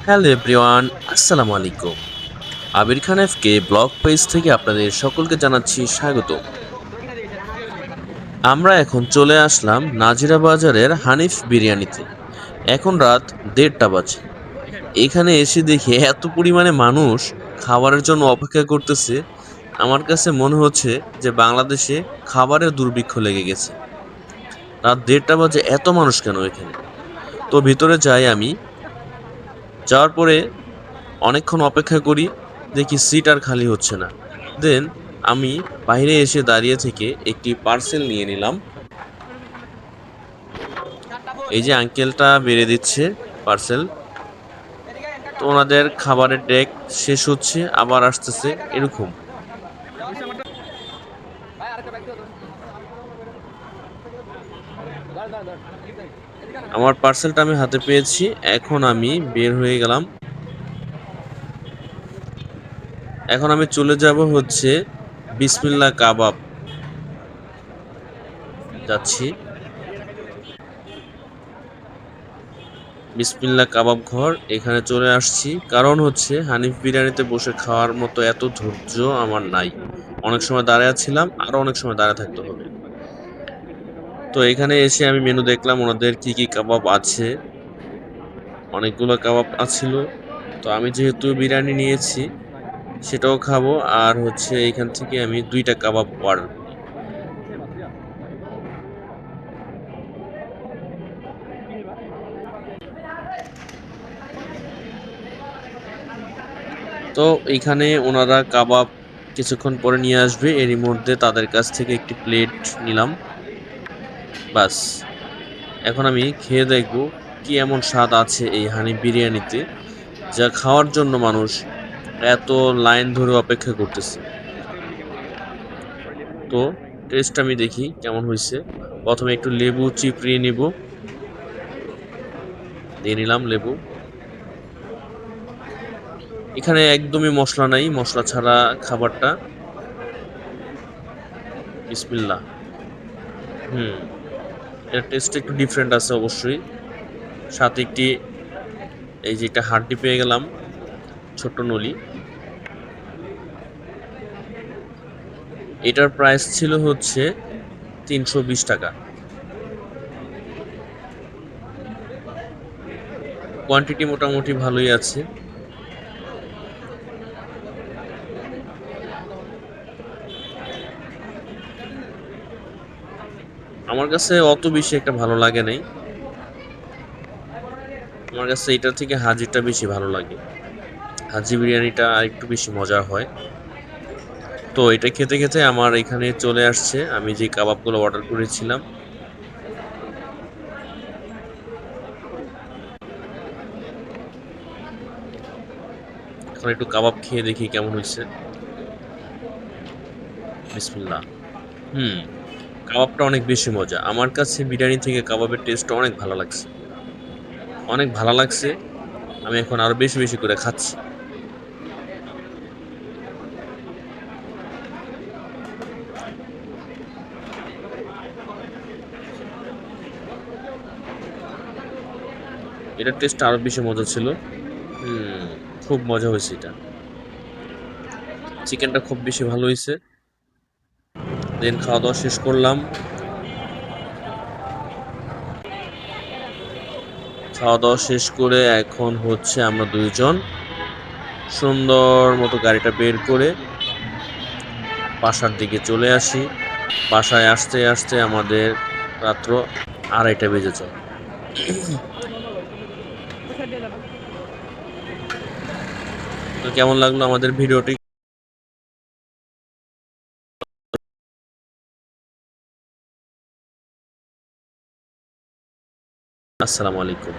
Hello everyone, আসসালামু আলাইকুম। আবির খান এফকে blog page থেকে আপনাদের সকলকে জানাচ্ছি স্বাগত। আমরা এখন চলে আসলাম নাজিরা বাজারের হানিফ বিরিয়ানিতে। এখন রাত 1:30 বাজে। এখানে এসে দেখি এত পরিমাণে মানুষ খাবারের জন্য অপেক্ষা করতেছে। আমার কাছে মনে হচ্ছে যে বাংলাদেশে খাবারের দুর্ভিক্ষ লেগে গেছে। রাত 1:30 বাজে এত মানুষ কেন এখানে? তো ভিতরে যাই আমি। যাওয়ার পরে অনেকক্ষণ অপেক্ষা করি, দেখি সিট আর খালি হচ্ছে না। দেন আমি বাইরে এসে দাঁড়িয়ে থেকে একটি পার্সেল নিয়ে নিলাম। এই যে আঙ্কেলটা বেড়ে দিচ্ছে পার্সেল। তো ওনাদের খাবারের ডেক শেষ হচ্ছে, আবার আসতেছে, এরকম। আমার পার্সেলটা আমি হাতে পেয়েছি। এখন আমি বের হয়ে গেলাম। এখন আমি চলে যাব হচ্ছে বিসমিল্লাহ কাবাব যাচ্ছি। বিসমিল্লাহ কাবাব ঘর এখানে চলে আসছি, কারণ হচ্ছে হানিফ বিরিয়ানিতে বসে খাওয়ার মতো এত ধৈর্য আমার নাই। অনেক সময় দাঁড়ায় ছিলাম, আরো অনেক সময় দাঁড়ায় থাকতে হবে। তো এখানে এসে আমি মেনু দেখলাম ওনাদের কি কি কাবাব আছে। অনেকগুলো কাবাব আছিল। তো আমি যেহেতু বিরিয়ানি নিয়েছি সেটাও খাবো, আর হচ্ছে এখান থেকে আমি 2টা কাবাব অর্ডার করি। তো এইখানে ওনারা কাবাব কিছুক্ষণ পরে নিয়ে আসবে, এরই মধ্যে তাদের কাছ থেকে একটি প্লেট নিলাম। বাস, এখন আমি খেয়ে দেখব কি এমন স্বাদ আছে এই হানিফ বিরিয়ানিতে, যা খাওয়ার জন্য মানুষ এত লাইন ধরে অপেক্ষা করতেছে। তো টেস্ট আমি দেখি কেমন হয়েছে। প্রথমে একটু লেবু চিপড়িয়ে নিব। দিয়ে নিলাম লেবু। এখানে একদমই মশলা নাই, মশলা ছাড়া খাবারটা। বিসমিল্লাহ। হুম, এর টেস্ট একটু ডিফারেন্ট আছে অবশ্যই। সাথে একটি এই যে একটা হাড্ডি পেয়ে গেলাম, ছোট্ট নলি। এটার প্রাইস ছিল হচ্ছে 320 টাকা। কোয়ান্টিটি মোটামুটি ভালোই আছে। আমার কাছে অত বেশি একটা ভালো লাগে নাই। আমার কাছে এটার থেকে হাজিটা বেশি ভালো লাগে। হাজি বিরিয়ানিটা আরেকটু বেশি মজা হয়। তো এটা খেতে খেতে আমার এখানে চলে আসছে আমি যে কাবাবগুলো অর্ডার করেছিলাম। এখন একটু কাবাব খেয়ে দেখি কেমন হয়েছে। বিসমিল্লাহ। হুম, কাবাবটা অনেক বেশি মজা। আমার কাছে বিরিয়ানি থেকে কাবাবের টেস্ট অনেক ভালো লাগছে। অনেক ভালো লাগছে। আমি এখন আরো বেশি বেশি করে খাচ্ছি। এটার টেস্ট আরো বেশি মজা ছিল। হুম, খুব মজা হয়েছে এটা। চিকেনটা খুব বেশি ভালো হয়েছে। দেন খাওয়া দাওয়া শেষ করলাম। খাওয়া দাওয়া শেষ করে এখন হচ্ছে আমরা দুইজন সুন্দর মতো গাড়িটা বের করে বাসার দিকে চলে আসি। বাসায় আসতে আসতে আমাদের রাত্র 2:30 বেজে যায়। তো কেমন লাগলো আমাদের ভিডিওটি? আসসালামু আলাইকুম।